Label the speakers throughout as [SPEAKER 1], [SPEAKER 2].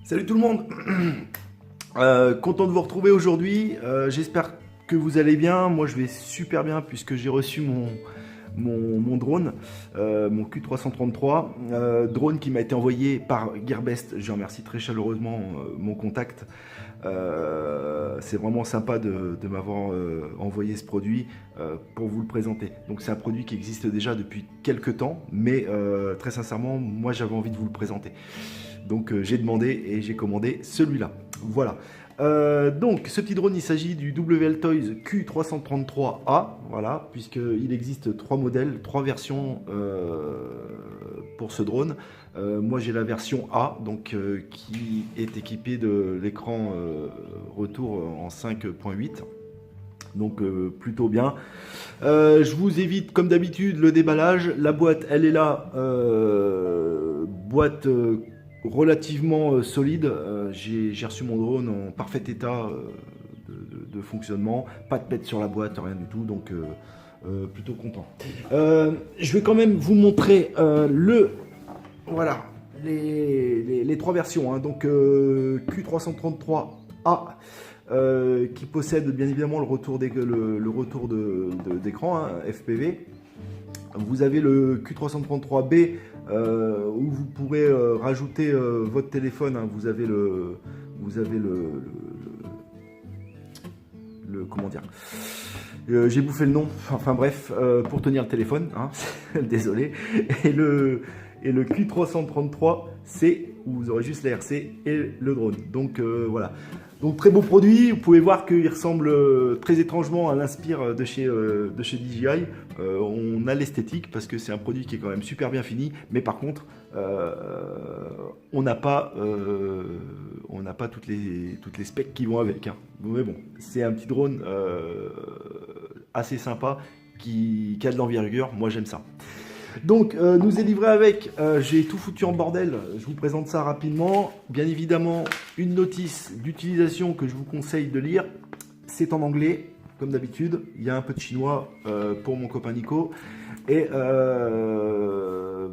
[SPEAKER 1] Salut tout le monde. Content de vous retrouver aujourd'hui. J'espère que vous allez bien. Moi je vais super bien puisque j'ai reçu mon drone, mon Q333, drone qui m'a été envoyé par Gearbest. Je remercie très chaleureusement mon contact. C'est vraiment sympa de m'avoir envoyé ce produit pour vous le présenter. Donc c'est un produit qui existe déjà depuis quelques temps, mais très sincèrement, moi j'avais envie de vous le présenter. Donc j'ai demandé et j'ai commandé celui-là. Voilà. Donc ce petit drone, il s'agit du WL Toys Q333A, voilà, puisqu'il existe 3 modèles, 3 versions pour ce drone. Moi j'ai la version A, donc qui est équipée de l'écran retour en 5.8. Donc plutôt bien. Je vous évite comme d'habitude le déballage. La boîte, elle est là. Boîte relativement solide. J'ai reçu mon drone en parfait état de fonctionnement. Pas de pète sur la boîte, rien du tout. Donc plutôt content. Je vais quand même vous montrer voilà, les 3 versions. Hein. Donc Q333A. Qui possède bien évidemment le retour d'écran, hein, FPV. Vous avez le Q333B où vous pourrez rajouter votre téléphone. Hein. Vous avez le comment dire, j'ai bouffé le nom. Enfin bref, pour tenir le téléphone. Hein. Désolé. Et le Q333C où vous aurez juste la RC et le drone. Donc voilà. Donc très beau produit, vous pouvez voir qu'il ressemble très étrangement à l'Inspire de chez DJI. On a l'esthétique parce que c'est un produit qui est quand même super bien fini, mais par contre on n'a pas toutes les specs qui vont avec. Hein. Mais bon, c'est un petit drone assez sympa qui a de l'envergure, moi j'aime ça. Donc nous est livré avec, j'ai tout foutu en bordel, je vous présente ça rapidement. Bien évidemment, une notice d'utilisation que je vous conseille de lire, c'est en anglais, comme d'habitude. Il y a un peu de chinois pour mon copain Nico. Et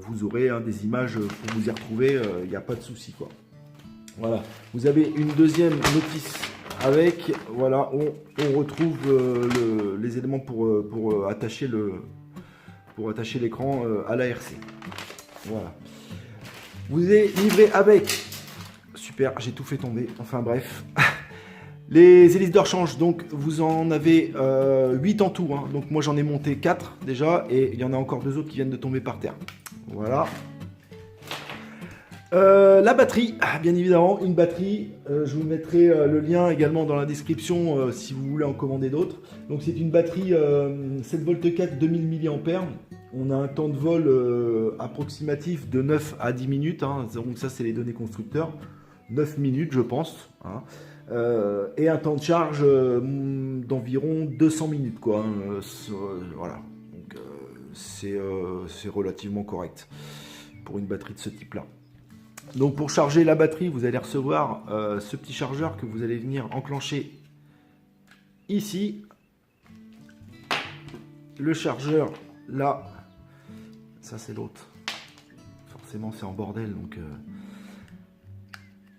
[SPEAKER 1] vous aurez des images pour vous y retrouver, il n'y a pas de souci quoi. Voilà, vous avez une deuxième notice avec, voilà, on retrouve les éléments pour attacher l'écran à la RC. Voilà. Vous êtes livré avec, super, j'ai tout fait tomber, enfin bref, les hélices de rechange. Donc vous en avez 8 en tout, hein. Donc moi j'en ai monté 4 déjà, et il y en a encore 2 autres qui viennent de tomber par terre. Voilà. La batterie, bien évidemment, une batterie. Je vous mettrai le lien également dans la description si vous voulez en commander d'autres. Donc c'est une batterie 7V4 2000 mAh. On a un temps de vol approximatif de 9 à 10 minutes. Hein. Donc ça c'est les données constructeurs. 9 minutes je pense. Hein. Et un temps de charge d'environ 200 minutes. Quoi, hein. Voilà. Donc c'est relativement correct pour une batterie de ce type là. Donc pour charger la batterie, vous allez recevoir ce petit chargeur que vous allez venir enclencher ici. Le chargeur là, ça c'est l'autre. Forcément c'est en bordel, donc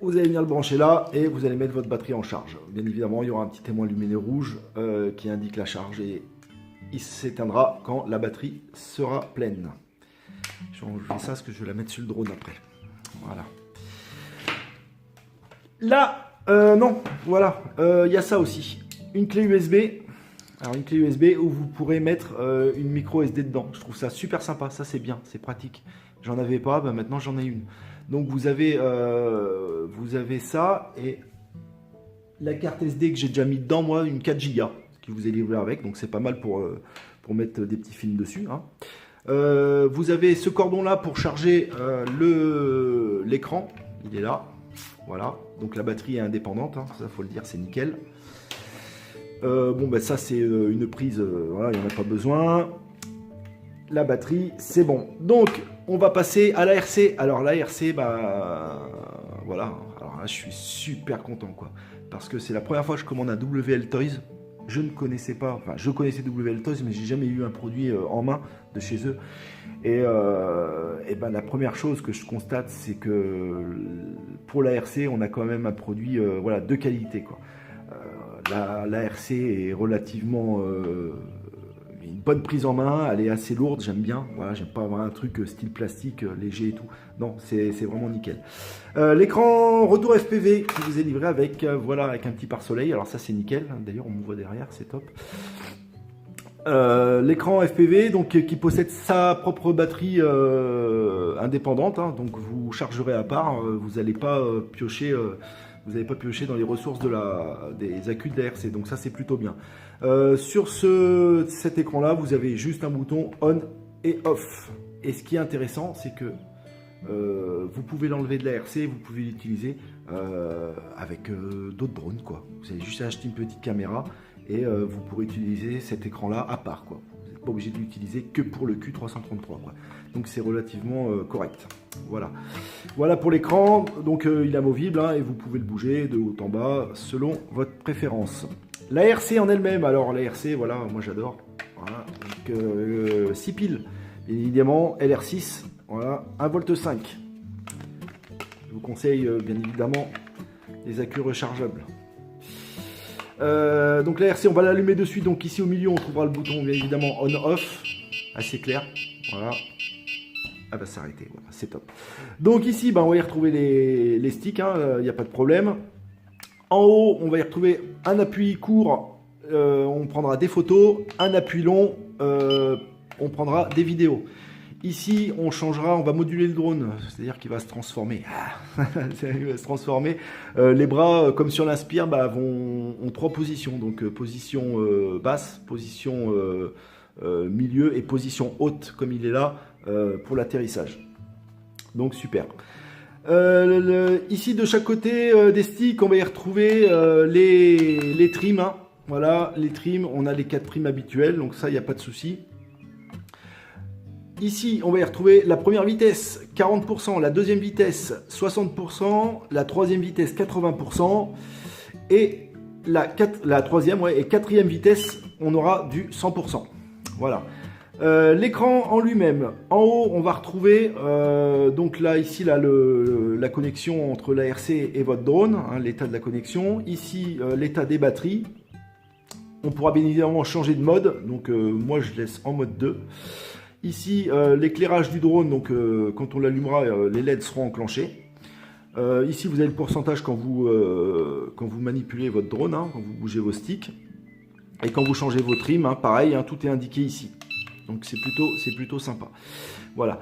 [SPEAKER 1] vous allez venir le brancher là et vous allez mettre votre batterie en charge. Bien évidemment, il y aura un petit témoin lumineux rouge qui indique la charge et il s'éteindra quand la batterie sera pleine. Je vais enlever ça parce que je vais la mettre sur le drone après. Voilà. Là, non, voilà, il y a ça aussi. Une clé USB. Alors une clé USB où vous pourrez mettre une micro SD dedans. Je trouve ça super sympa, ça c'est bien, c'est pratique. J'en avais pas, ben maintenant j'en ai une. Donc vous avez ça et la carte SD que j'ai déjà mis dedans, moi, une 4 Go qui vous est livrée avec. Donc c'est pas mal pour mettre des petits films dessus. Hein. Vous avez ce cordon là pour charger l'écran, il est là, voilà, donc la batterie est indépendante, hein, ça faut le dire, c'est nickel. Bon ben ça c'est une prise, voilà, il n'y en a pas besoin. La batterie c'est bon, donc on va passer à l'ARC. Alors l'ARC, bah voilà. Alors là, je suis super content, quoi. Parce que c'est la première fois que je commande un WL Toys. Je ne connaissais pas, enfin je connaissais WL Toys, mais j'ai jamais eu un produit en main de chez eux. Et ben, la première chose que je constate, c'est que pour l'ARC, on a quand même un produit voilà, de qualité, quoi. L'ARC est relativement une bonne prise en main, elle est assez lourde, j'aime bien. Voilà, j'aime pas avoir un truc style plastique léger et tout. Non, c'est vraiment nickel. L'écran retour FPV qui vous est livré avec voilà, avec un petit pare-soleil. Alors ça c'est nickel. D'ailleurs on me voit derrière, c'est top. L'écran FPV donc qui possède sa propre batterie indépendante. Hein, donc vous chargerez à part. Vous n'allez pas piocher. Vous n'allez pas piocher dans les ressources des accus de l'ARC, donc ça c'est plutôt bien. Sur cet écran-là, vous avez juste un bouton on et off. Et ce qui est intéressant, c'est que vous pouvez l'enlever de l'ARC, vous pouvez l'utiliser avec d'autres drones, quoi. Vous avez juste acheté une petite caméra et vous pourrez utiliser cet écran-là à part, quoi. Vous n'êtes pas obligé de l'utiliser que pour le Q333, quoi. Donc c'est relativement correct. Voilà. Voilà pour l'écran. Donc il est amovible hein, et vous pouvez le bouger de haut en bas selon votre préférence. L'ARC en elle-même, alors l'ARC, voilà, moi j'adore. Voilà. Donc 6 piles, évidemment, LR6, voilà, 1,5 V. Je vous conseille bien évidemment les accus rechargeables. Donc l'ARC, on va l'allumer dessus. Donc ici au milieu, on trouvera le bouton bien évidemment on-off, assez clair. Voilà. Ah bah s'arrêter, voilà, c'est top. Donc ici, bah, on va y retrouver les sticks, il n'y a pas de problème. En haut, on va y retrouver un appui court, on prendra des photos, un appui long, on prendra des vidéos. Ici, on changera, on va moduler le drone, c'est-à-dire qu'il va se transformer. Il va se transformer. Les bras, comme sur l'Inspire, bah, ont 3 positions. Donc position basse, position milieu et position haute, comme il est là, pour l'atterrissage. Donc super. Ici, de chaque côté des sticks, on va y retrouver les trims. Hein. Voilà, les trims, on a les 4 trims habituels, donc ça, il n'y a pas de souci. Ici, on va y retrouver la première vitesse, 40%, la deuxième vitesse, 60%, la troisième vitesse, 80%, et la troisième et quatrième vitesse, on aura du 100%. Voilà. L'écran en lui-même, en haut, on va retrouver, donc là, ici, là, la connexion entre l'ARC et votre drone, hein, l'état de la connexion. Ici, l'état des batteries. On pourra bien évidemment changer de mode, donc moi, je laisse en mode 2. Ici, l'éclairage du drone, donc quand on l'allumera, les LED seront enclenchés. Ici, vous avez le pourcentage quand vous manipulez votre drone, hein, quand vous bougez vos sticks. Et quand vous changez vos trims, hein, pareil, hein, tout est indiqué ici. Donc c'est plutôt sympa. Voilà.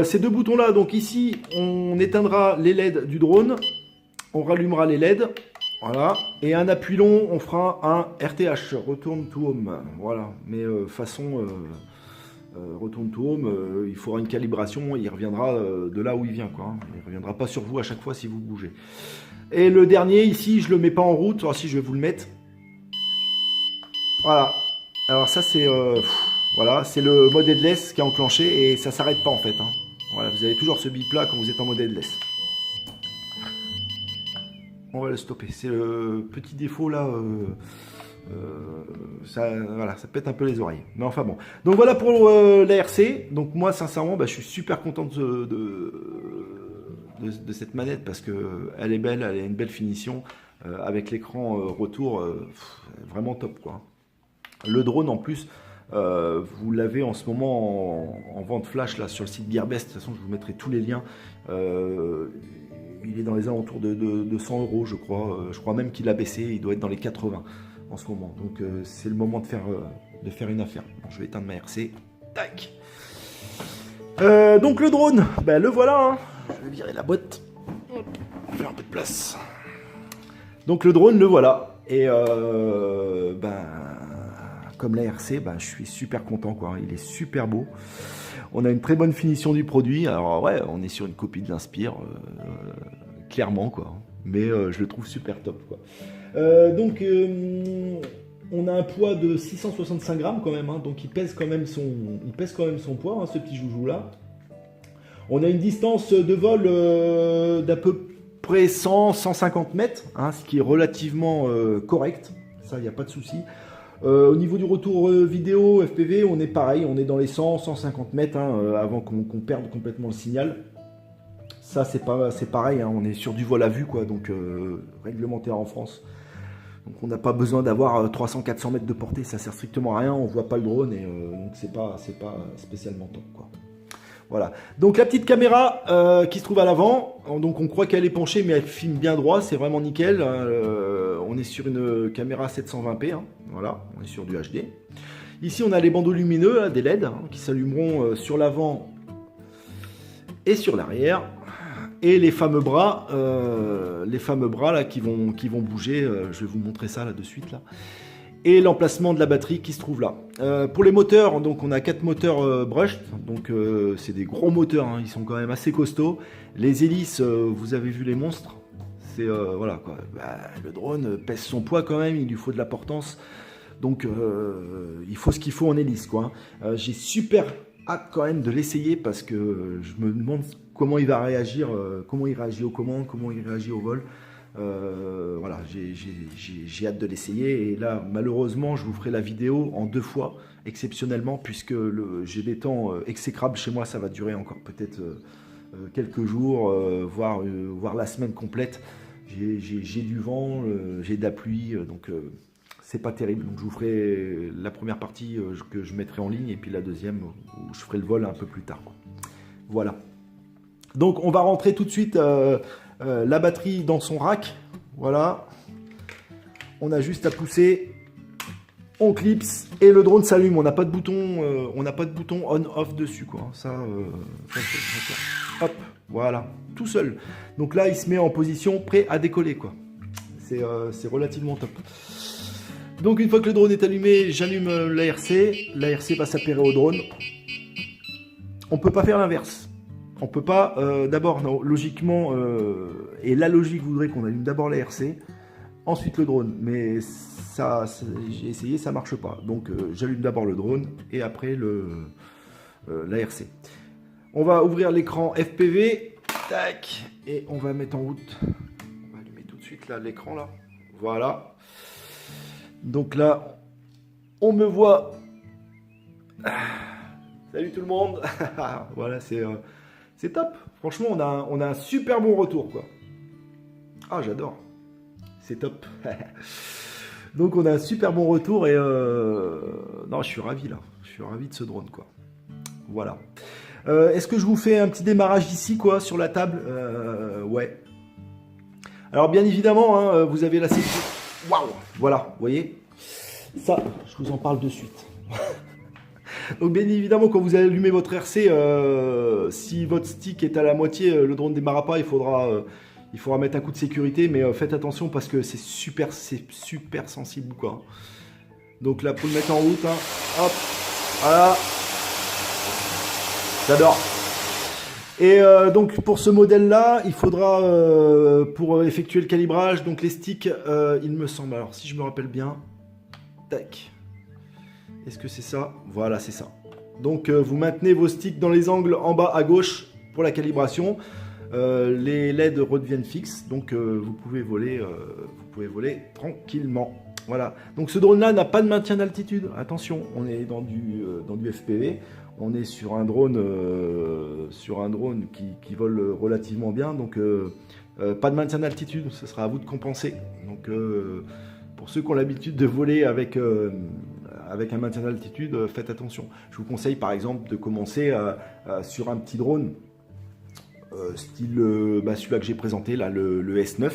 [SPEAKER 1] Ces deux boutons-là, donc ici, on éteindra les LED du drone. On rallumera les LED. Voilà. Et un appui long, on fera un RTH, Return to Home. Voilà. Mais façon... Return to Home, il faudra une calibration, il reviendra de là où il vient, quoi, hein. Il ne reviendra pas sur vous à chaque fois si vous bougez. Et le dernier, ici, je ne le mets pas en route, alors si je vais vous le mettre. Voilà, alors ça c'est voilà, c'est le mode headless qui est enclenché et ça ne s'arrête pas en fait, hein. Voilà, vous avez toujours ce bip là quand vous êtes en mode headless. On va le stopper, c'est le petit défaut là... voilà, ça pète un peu les oreilles. Mais enfin bon. Donc voilà pour l'ARC. Donc moi sincèrement, bah, je suis super content de cette manette parce que elle est belle, elle a une belle finition avec l'écran retour vraiment top, quoi. Le drone en plus, vous l'avez en ce moment en vente flash là sur le site Gearbest. De toute façon, je vous mettrai tous les liens. Il est dans les alentours de 100 €, je crois. Je crois même qu'il a baissé. Il doit être dans les 80 en ce moment. Donc c'est le moment de faire une affaire. Bon, je vais éteindre ma RC. Tac. Donc le drone, ben, le voilà. Hein. Je vais virer la boîte. Faire un peu de place. Donc le drone, le voilà. Et ben, comme la RC, ben, je suis super content, quoi. Il est super beau. On a une très bonne finition du produit. Alors ouais, on est sur une copie de l'Inspire, clairement, quoi. Mais je le trouve super top, quoi. Donc on a un poids de 665 grammes quand même, hein, donc il pèse quand même son poids, hein, ce petit joujou là. On a une distance de vol d'à peu près 100-150 mètres, hein, ce qui est relativement correct. Ça, il n'y a pas de souci. Au niveau du retour vidéo FPV, on est pareil, on est dans les 100-150 mètres hein, avant qu'on perde complètement le signal. Ça, c'est pareil, hein, on est sur du vol à vue, quoi, donc réglementaire en France. Donc on n'a pas besoin d'avoir 300-400 mètres de portée, ça sert strictement à rien, on voit pas le drone et donc c'est pas spécialement top, quoi. Voilà. Donc la petite caméra qui se trouve à l'avant, donc on croit qu'elle est penchée, mais elle filme bien droit, c'est vraiment nickel. On est sur une caméra 720p, hein, voilà, on est sur du HD. Ici on a les bandeaux lumineux, là, des LED, hein, qui s'allumeront sur l'avant et sur l'arrière. Et les fameux bras là qui vont bouger. Je vais vous montrer ça là de suite là. Et l'emplacement de la batterie qui se trouve là. Pour les moteurs, donc on a 4 moteurs brushed, donc c'est des gros moteurs, hein, ils sont quand même assez costauds. Les hélices, vous avez vu les monstres. C'est voilà quoi. Bah, le drone pèse son poids quand même, il lui faut de la portance. Donc il faut ce qu'il faut en hélice quoi. J'ai super hâte quand même de l'essayer parce que je me demande comment il va réagir, comment il réagit aux commandes, comment il réagit au vol. Voilà, j'ai hâte de l'essayer. Et là, malheureusement, je vous ferai la vidéo en 2 fois, exceptionnellement, puisque j'ai des temps exécrables chez moi. Ça va durer encore peut-être quelques jours, voire la semaine complète. J'ai du vent, j'ai de la pluie, donc c'est pas terrible. Donc je vous ferai la première partie que je mettrai en ligne et puis la deuxième où je ferai le vol un peu plus tard, quoi. Voilà. Donc on va rentrer tout de suite la batterie dans son rack. Voilà. On a juste à pousser. On clipse et le drone s'allume. On n'a pas de bouton, on-off dessus, quoi. Hop, voilà, tout seul. Donc là, il se met en position prêt à décoller, quoi. C'est relativement top. Donc une fois que le drone est allumé, j'allume l'ARC. L'ARC va s'appairer au drone. On peut pas faire l'inverse. On peut pas, d'abord, logiquement, et la logique voudrait qu'on allume d'abord l'ARC, ensuite le drone. Mais ça j'ai essayé, ça marche pas. Donc j'allume d'abord le drone et après l'ARC. On va ouvrir l'écran FPV, tac, et on va mettre en route. On va allumer tout de suite là l'écran là. Voilà. Donc là, on me voit. Salut tout le monde. Voilà, c'est top. Franchement, on a un super bon retour, quoi. Ah, j'adore. C'est top. Donc, on a un super bon retour et non, je suis ravi là. Je suis ravi de ce drone, quoi. Voilà. Est-ce que je vous fais un petit démarrage ici, quoi, sur la table? Ouais. Alors, bien évidemment, hein, vous avez la sécurité. Waouh. Voilà, vous voyez. Ça, je vous en parle de suite. Donc bien évidemment, quand vous allumez votre RC, si votre stick est à la moitié, le drone ne démarrera pas, il faudra mettre un coup de sécurité, mais faites attention parce que c'est super sensible, quoi. Donc là, pour le mettre en route, hein, hop, voilà, j'adore. Et donc pour ce modèle-là, il faudra, pour effectuer le calibrage, donc les sticks, il me semble, alors si je me rappelle bien, tac. Est-ce que c'est ça? Voilà, c'est ça. Donc, vous maintenez vos sticks dans les angles en bas à gauche pour la calibration. Les LED redeviennent fixes, donc vous pouvez voler tranquillement. Voilà. Donc, ce drone-là n'a pas de maintien d'altitude. Attention, on est dans du FPV. On est sur un drone, qui vole relativement bien. Donc, pas de maintien d'altitude. Ce sera à vous de compenser. Donc, pour ceux qui ont l'habitude de voler avec un maintien d'altitude, faites attention. Je vous conseille par exemple de commencer sur un petit drone, style celui-là que j'ai présenté, là, le S9.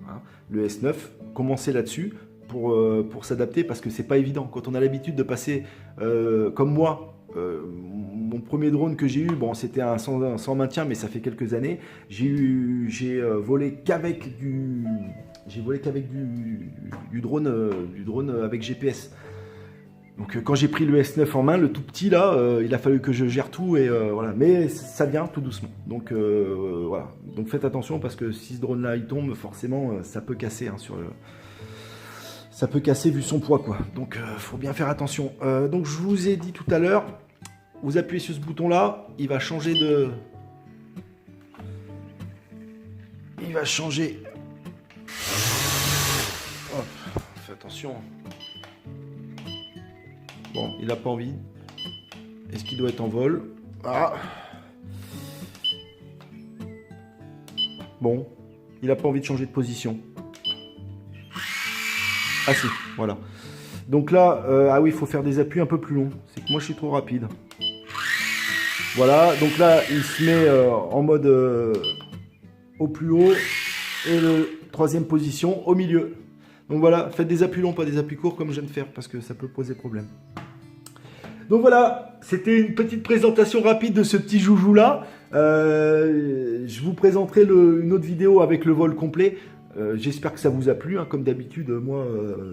[SPEAKER 1] Hein, le S9, commencez là-dessus pour s'adapter parce que c'est pas évident. Quand on a l'habitude de passer, comme moi, mon premier drone que j'ai eu, bon c'était un sans maintien, mais ça fait quelques années, j'ai volé qu'avec du drone avec GPS. Donc quand j'ai pris le S9 en main, le tout petit là, il a fallu que je gère tout et voilà. Mais ça vient tout doucement. Donc voilà. Donc faites attention parce que si ce drone là il tombe, forcément ça peut casser hein, ça peut casser vu son poids quoi. Donc faut bien faire attention. Donc je vous ai dit tout à l'heure, vous appuyez sur ce bouton là, il va changer il va changer. Hop, fais attention. Bon, il n'a pas envie. Est-ce qu'il doit être en vol? Ah. Bon, il n'a pas envie de changer de position. Ah si, voilà. Donc là, ah oui, il faut faire des appuis un peu plus longs. C'est que moi, je suis trop rapide. Voilà, donc là, il se met en mode au plus haut. Et le troisième position au milieu. Donc voilà, faites des appuis longs, pas des appuis courts comme je viens de faire, parce que ça peut poser problème. Donc voilà, c'était une petite présentation rapide de ce petit joujou là. Je vous présenterai une autre vidéo avec le vol complet. J'espère que ça vous a plu, hein. Comme d'habitude, moi,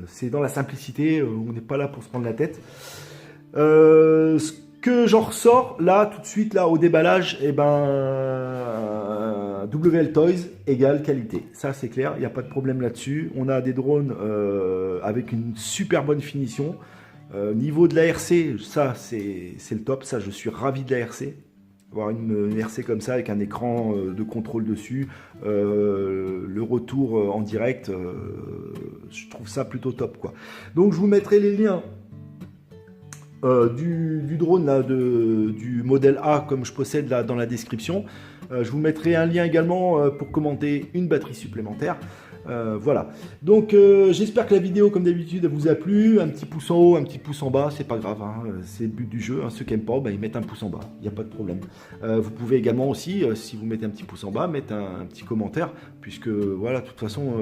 [SPEAKER 1] c'est dans la simplicité, on n'est pas là pour se prendre la tête. Ce que j'en ressors, là, tout de suite, là, au déballage, eh ben, WL Toys égale qualité. Ça, c'est clair, il n'y a pas de problème là-dessus. On a des drones avec une super bonne finition. Niveau de la RC, ça, c'est le top. Ça, je suis ravi de la RC. Avoir une RC comme ça avec un écran de contrôle dessus, le retour en direct, je trouve ça plutôt top, quoi. Donc je vous mettrai les liens du drone là, du modèle A comme je possède là dans la description. Je vous mettrai un lien également pour commander une batterie supplémentaire. Voilà, donc j'espère que la vidéo comme d'habitude vous a plu. Un petit pouce en haut, un petit pouce en bas, c'est pas grave, hein, c'est le but du jeu, hein. Ceux qui n'aiment pas, ben, ils mettent un pouce en bas, il n'y a pas de problème. Vous pouvez également aussi, si vous mettez un petit pouce en bas, mettre un petit commentaire, puisque voilà, de toute façon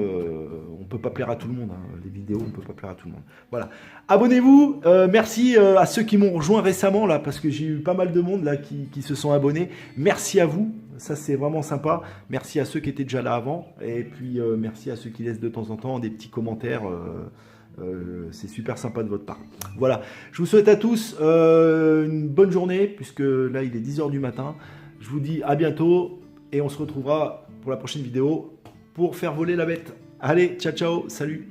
[SPEAKER 1] on peut pas plaire à tout le monde, hein. Les vidéos on peut pas plaire à tout le monde. Voilà, abonnez-vous, merci à ceux qui m'ont rejoint récemment là, parce que j'ai eu pas mal de monde là qui se sont abonnés. Merci à vous. Ça, c'est vraiment sympa. Merci à ceux qui étaient déjà là avant. Et puis, merci à ceux qui laissent de temps en temps des petits commentaires. C'est super sympa de votre part. Voilà. Je vous souhaite à tous une bonne journée, puisque là, il est 10 h du matin. Je vous dis à bientôt. Et on se retrouvera pour la prochaine vidéo pour faire voler la bête. Allez, ciao, ciao. Salut.